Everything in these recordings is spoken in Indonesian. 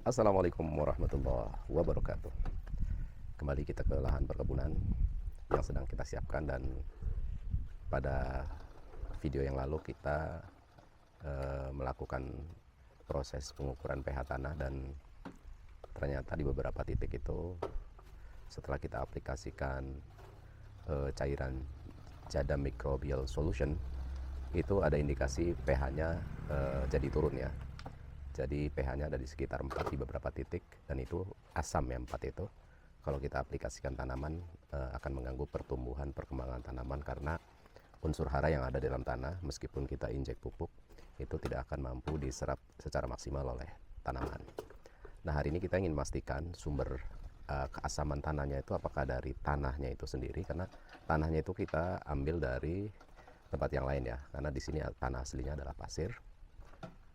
Assalamualaikum warahmatullahi wabarakatuh. Kembali kita ke lahan perkebunan yang sedang kita siapkan, dan pada video yang lalu kita melakukan proses pengukuran pH tanah, dan ternyata di beberapa titik itu setelah kita aplikasikan cairan Jada Microbial Solution, itu ada indikasi pH-nya jadi turun ya. Jadi pH-nya ada di sekitar 4 di beberapa titik, dan itu asam ya, 4 itu. Kalau kita aplikasikan tanaman akan mengganggu pertumbuhan perkembangan tanaman, karena unsur hara yang ada dalam tanah meskipun kita injek pupuk itu tidak akan mampu diserap secara maksimal oleh tanaman. Nah, hari ini kita ingin memastikan sumber keasaman tanahnya itu apakah dari tanahnya itu sendiri, karena tanahnya itu kita ambil dari tempat yang lain ya, karena di sini tanah aslinya adalah pasir.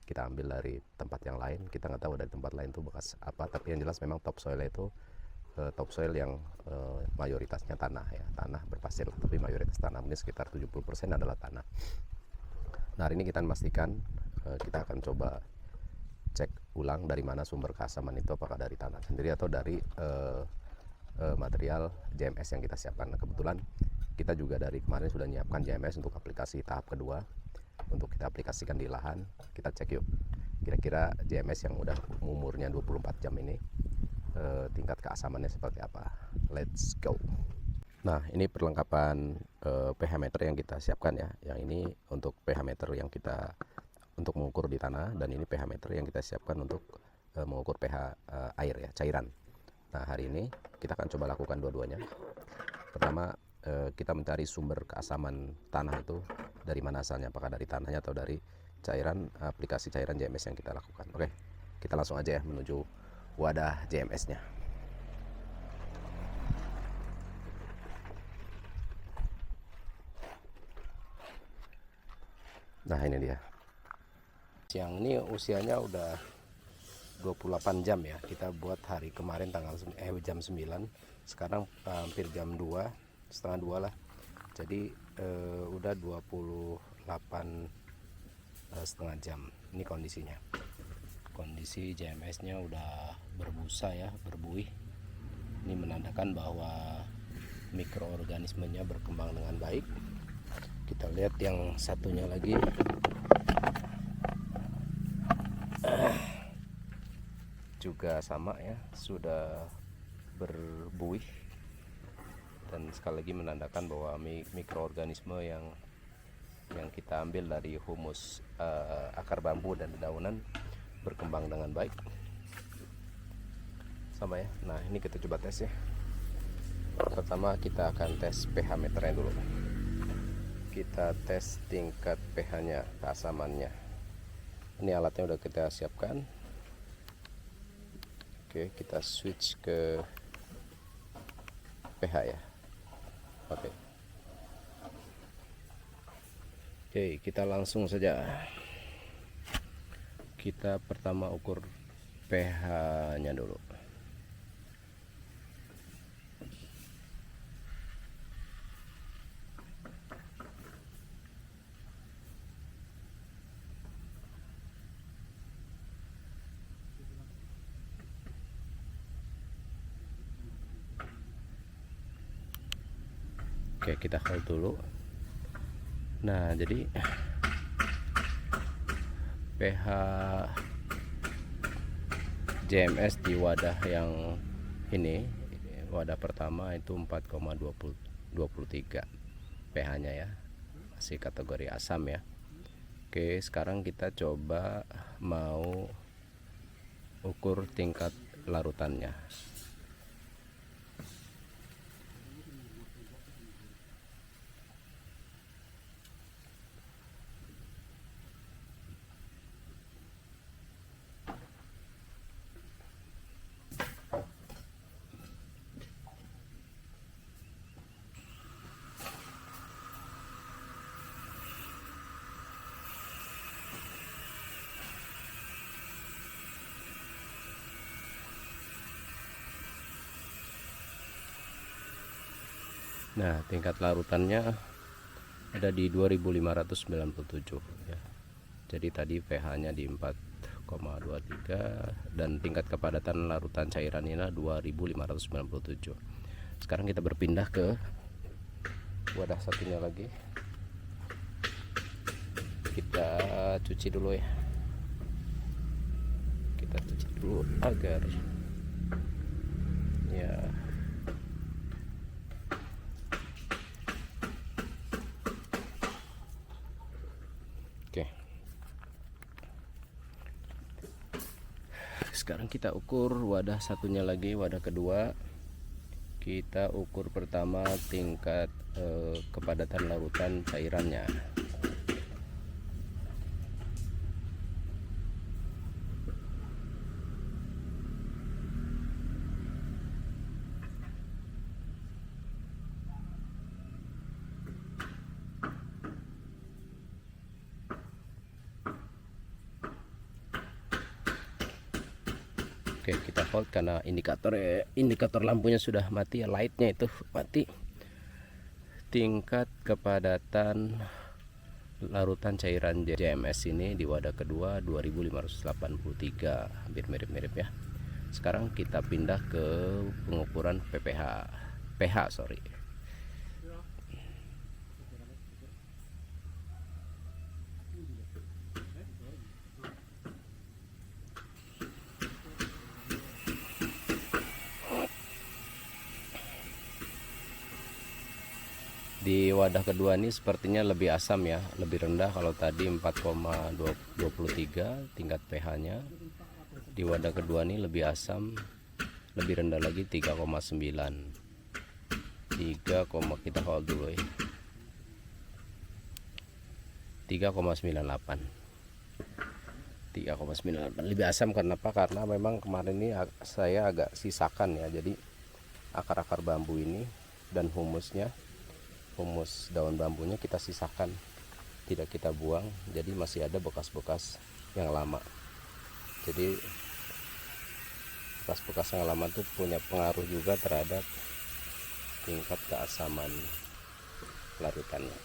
Kita ambil dari tempat yang lain, kita nggak tahu dari tempat lain itu bekas apa, tapi yang jelas memang topsoilnya itu topsoil yang mayoritasnya tanah ya, tanah berpasir, tapi mayoritas tanah, mungkin sekitar 70% adalah tanah. Nah, hari ini kita memastikan, kita akan coba cek ulang dari mana sumber keasaman itu, apakah dari tanah sendiri atau dari material JMS yang kita siapkan. Nah, kebetulan kita juga dari kemarin sudah menyiapkan JMS untuk aplikasi tahap kedua, untuk kita aplikasikan di lahan. Kita cek yuk, kira-kira JMS yang udah umurnya 24 jam ini tingkat keasamannya seperti apa. Let's go. Nah, ini perlengkapan pH meter yang kita siapkan ya. Yang ini untuk pH meter yang kita untuk mengukur di tanah, dan ini pH meter yang kita siapkan untuk mengukur pH air ya, cairan. Nah, hari ini kita akan coba lakukan dua-duanya. Pertama, kita mencari sumber keasaman tanah itu dari mana asalnya, apakah dari tanahnya atau dari cairan aplikasi cairan JMS yang kita lakukan. Oke, kita langsung aja ya menuju wadah JMS-nya. Nah, ini dia. Yang ini usianya udah 28 jam ya. Kita buat hari kemarin jam 9. Sekarang hampir jam 2, setengah 2 lah. Jadi udah 28 setengah jam. Ini kondisinya. Kondisi JMS-nya udah berbusa ya, berbuih. Ini menandakan bahwa mikroorganismenya berkembang dengan baik. Kita lihat yang satunya lagi. Juga sama ya, sudah berbuih, dan sekali lagi menandakan bahwa mikroorganisme yang kita ambil dari humus akar bambu dan dedaunan berkembang dengan baik. Sama ya. Nah, ini kita coba tes ya. Pertama kita akan tes pH meternya dulu. Kita tes tingkat pH-nya, keasamannya. Ini alatnya udah kita siapkan. Oke, kita switch ke pH ya. Oke. Oke, kita langsung saja. Kita pertama ukur pH-nya dulu. Oke, kita hold dulu. Nah, jadi pH JMS di wadah yang ini, wadah pertama itu 4,23 pH-nya ya, masih kategori asam ya. Oke, sekarang kita coba mau ukur tingkat larutannya. Nah, tingkat larutannya ada di 2597 ya. Jadi tadi pH-nya di 4,23 0,23 dan tingkat kepadatan larutan cairan ini 2597. Sekarang kita berpindah ke wadah satunya lagi. Kita cuci dulu ya. Kita cuci dulu agar ya oke. Sekarang kita ukur wadah satunya lagi, wadah kedua. Kita ukur pertama tingkat kepadatan larutan cairannya. Oke, kita hold karena indikator lampunya sudah mati ya, lightnya itu mati. Tingkat kepadatan larutan cairan JMS ini di wadah kedua 2583, hampir mirip-mirip ya. Sekarang kita pindah ke pengukuran pH sorry. Di wadah kedua ini sepertinya lebih asam ya, lebih rendah. Kalau tadi 4,23 tingkat pH-nya, di wadah kedua ini lebih asam, lebih rendah lagi 3,9. Kita hold dulu ya. 3,98. 3,98 lebih asam. Kenapa? Karena memang kemarin ini saya agak sisakan ya, jadi akar-akar bambu ini dan humus daun bambunya kita sisakan, tidak kita buang, jadi masih ada bekas-bekas yang lama. Jadi bekas-bekas yang lama itu punya pengaruh juga terhadap tingkat keasaman larutannya.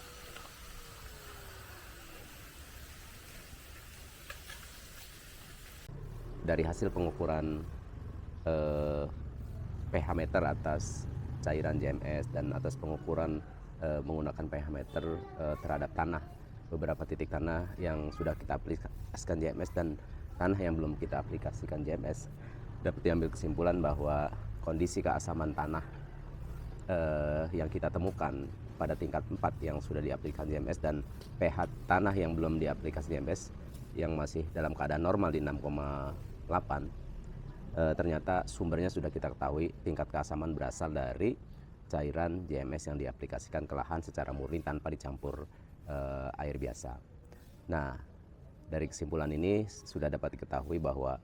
Dari hasil pengukuran pH meter atas cairan JMS dan atas pengukuran menggunakan pH meter terhadap tanah, beberapa titik tanah yang sudah kita aplikasikan JMS dan tanah yang belum kita aplikasikan JMS, dapat diambil kesimpulan bahwa kondisi keasaman tanah yang kita temukan pada tingkat 4 yang sudah diaplikasikan JMS dan pH tanah yang belum diaplikasi JMS yang masih dalam keadaan normal di 6,8, ternyata sumbernya sudah kita ketahui. Tingkat keasaman berasal dari cairan JMS yang diaplikasikan ke lahan secara murni tanpa dicampur air biasa. Nah, dari kesimpulan ini sudah dapat diketahui bahwa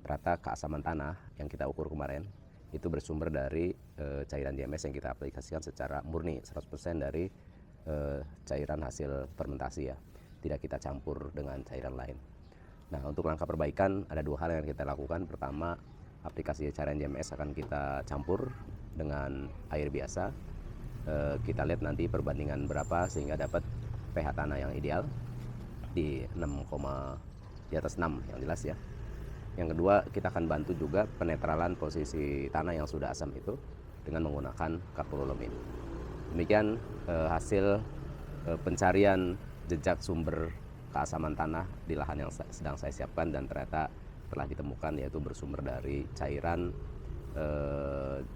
rata keasaman tanah yang kita ukur kemarin itu bersumber dari cairan JMS yang kita aplikasikan secara murni 100% dari cairan hasil fermentasi ya, tidak kita campur dengan cairan lain. Nah, untuk langkah perbaikan ada dua hal yang kita lakukan. Pertama, aplikasi cairan JMS akan kita campur dengan air biasa. Kita lihat nanti perbandingan berapa sehingga dapat pH tanah yang ideal di 6, di atas 6 yang jelas ya. Yang kedua, kita akan bantu juga penetralan posisi tanah yang sudah asam itu dengan menggunakan kapurolomin. Demikian hasil pencarian jejak sumber keasaman tanah di lahan yang sedang saya siapkan, dan ternyata telah ditemukan yaitu bersumber dari cairan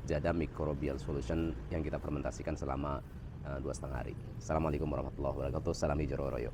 Jada Microbial Solution yang kita fermentasikan selama 2,5 hari. Assalamualaikum warahmatullahi wabarakatuh. Salam hijau royo.